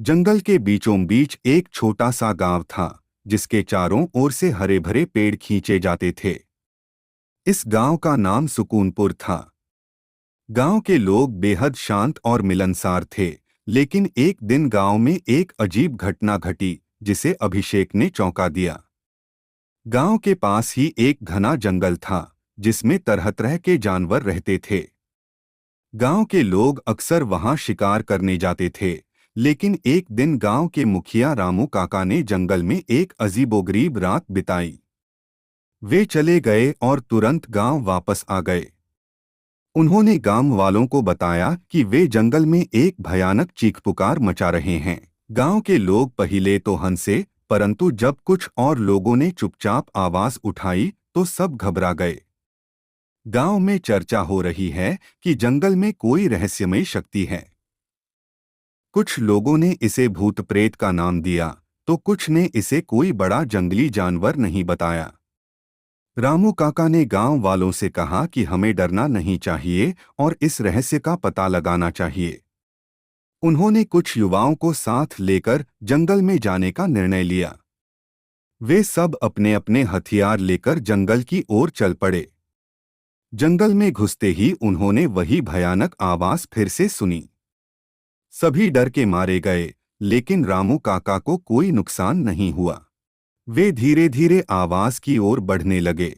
जंगल के बीचों बीच एक छोटा सा गांव था, जिसके चारों ओर से हरे भरे पेड़ खींचे जाते थे। इस गांव का नाम सुकूनपुर था। गांव के लोग बेहद शांत और मिलनसार थे, लेकिन एक दिन गांव में एक अजीब घटना घटी, जिसे अभिषेक ने चौंका दिया। गांव के पास ही एक घना जंगल था, जिसमें तरह तरह के जानवर रहते थे। गांव के लोग अक्सर वहां शिकार करने जाते थे, लेकिन एक दिन गांव के मुखिया रामू काका ने जंगल में एक अजीबोगरीब रात बिताई। वे चले गए और तुरंत गांव वापस आ गए। उन्होंने गांव वालों को बताया कि वे जंगल में एक भयानक चीख पुकार मचा रहे हैं। गांव के लोग पहले तो हंसे, परंतु जब कुछ और लोगों ने चुपचाप आवाज उठाई तो सब घबरा गए। गांव में चर्चा हो रही है कि जंगल में कोई रहस्यमय शक्ति है। कुछ लोगों ने इसे भूत प्रेत का नाम दिया, तो कुछ ने इसे कोई बड़ा जंगली जानवर नहीं बताया। रामू काका ने गांव वालों से कहा कि हमें डरना नहीं चाहिए और इस रहस्य का पता लगाना चाहिए। उन्होंने कुछ युवाओं को साथ लेकर जंगल में जाने का निर्णय लिया। वे सब अपने अपने हथियार लेकर जंगल की ओर चल पड़े। जंगल में घुसते ही उन्होंने वही भयानक आवाज फिर से सुनी। सभी डर के मारे गए, लेकिन रामू काका को कोई नुकसान नहीं हुआ। वे धीरे धीरे आवाज की ओर बढ़ने लगे।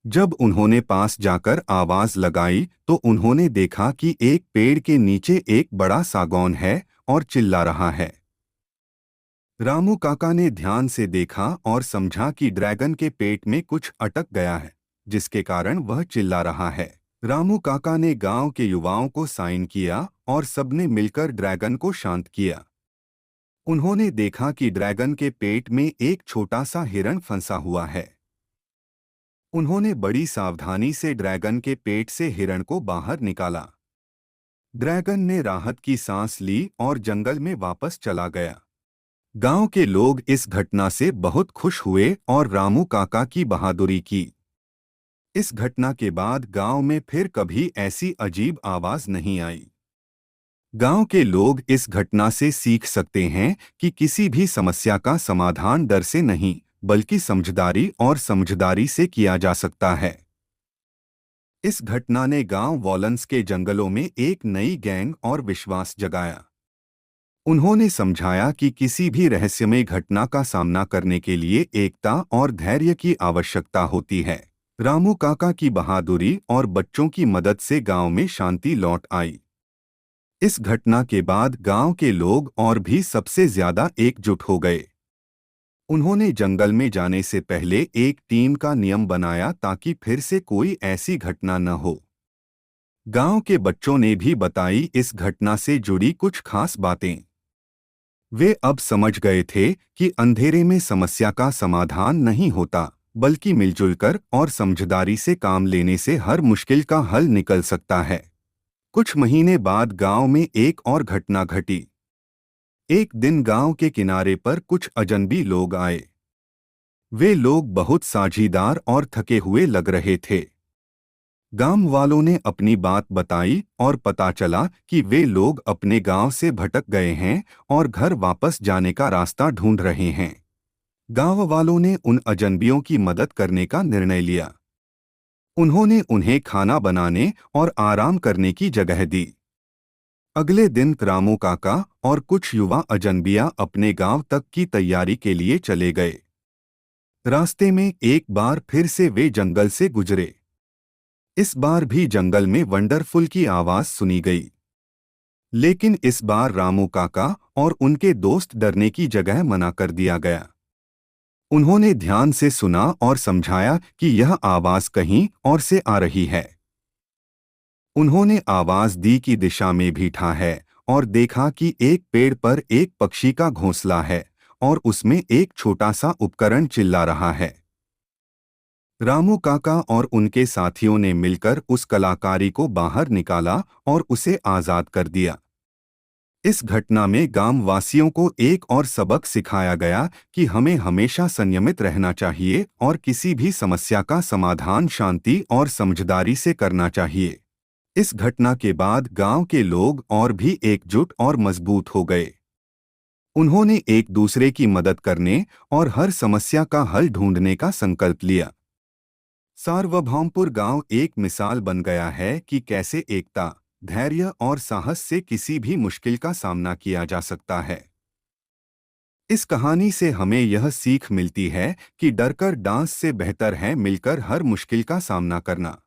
जब उन्होंने पास जाकर आवाज लगाई तो उन्होंने देखा कि एक पेड़ के नीचे एक बड़ा सागौन है और चिल्ला रहा है। रामू काका ने ध्यान से देखा और समझा कि ड्रैगन के पेट में कुछ अटक गया है, जिसके कारण वह चिल्ला रहा है। रामू काका ने गांव के युवाओं को साइन किया और सबने मिलकर ड्रैगन को शांत किया। उन्होंने देखा कि ड्रैगन के पेट में एक छोटा सा हिरण फंसा हुआ है। उन्होंने बड़ी सावधानी से ड्रैगन के पेट से हिरण को बाहर निकाला। ड्रैगन ने राहत की सांस ली और जंगल में वापस चला गया। गांव के लोग इस घटना से बहुत खुश हुए और रामू काका की बहादुरी की। इस घटना के बाद गांव में फिर कभी ऐसी अजीब आवाज नहीं आई। गांव के लोग इस घटना से सीख सकते हैं कि किसी भी समस्या का समाधान डर से नहीं, बल्कि समझदारी से किया जा सकता है। इस घटना ने गांव वॉलंस के जंगलों में एक नई गैंग और विश्वास जगाया। उन्होंने समझाया कि किसी भी रहस्यमय घटना का सामना करने के लिए एकता और धैर्य की आवश्यकता होती है। रामू काका की बहादुरी और बच्चों की मदद से गांव में शांति लौट आई। इस घटना के बाद गांव के लोग और भी सबसे ज्यादा एकजुट हो गए। उन्होंने जंगल में जाने से पहले एक टीम का नियम बनाया ताकि फिर से कोई ऐसी घटना न हो। गांव के बच्चों ने भी बताई इस घटना से जुड़ी कुछ खास बातें। वे अब समझ गए थे कि अंधेरे में समस्या का समाधान नहीं होता, बल्कि मिलजुल कर और समझदारी से काम लेने से हर मुश्किल का हल निकल सकता है। कुछ महीने बाद गांव में एक और घटना घटी। एक दिन गांव के किनारे पर कुछ अजनबी लोग आए। वे लोग बहुत साझीदार और थके हुए लग रहे थे। गांव वालों ने अपनी बात बताई और पता चला कि वे लोग अपने गांव से भटक गए हैं और घर वापस जाने का रास्ता ढूंढ रहे हैं। गांव वालों ने उन अजनबियों की मदद करने का निर्णय लिया। उन्होंने उन्हें खाना बनाने और आराम करने की जगह दी। अगले दिन रामू काका और कुछ युवा अजनबियां अपने गांव तक की तैयारी के लिए चले गए। रास्ते में एक बार फिर से वे जंगल से गुजरे। इस बार भी जंगल में वंडरफुल की आवाज सुनी गई, लेकिन इस बार रामू काका और उनके दोस्त डरने की जगह मना कर दिया गया। उन्होंने ध्यान से सुना और समझाया कि यह आवाज कहीं और से आ रही है। उन्होंने आवाज दी की दिशा में भी ठा है और देखा कि एक पेड़ पर एक पक्षी का घोंसला है और उसमें एक छोटा सा उपकरण चिल्ला रहा है। रामू काका और उनके साथियों ने मिलकर उस कलाकारी को बाहर निकाला और उसे आजाद कर दिया। इस घटना में गांव वासियों को एक और सबक सिखाया गया कि हमें हमेशा संयमित रहना चाहिए और किसी भी समस्या का समाधान शांति और समझदारी से करना चाहिए। इस घटना के बाद गांव के लोग और भी एकजुट और मजबूत हो गए। उन्होंने एक दूसरे की मदद करने और हर समस्या का हल ढूंढने का संकल्प लिया। सार्वभौमपुर गांव एक मिसाल बन गया है कि कैसे एकता, धैर्य और साहस से किसी भी मुश्किल का सामना किया जा सकता है। इस कहानी से हमें यह सीख मिलती है कि डरकर डांस से बेहतर है मिलकर हर मुश्किल का सामना करना।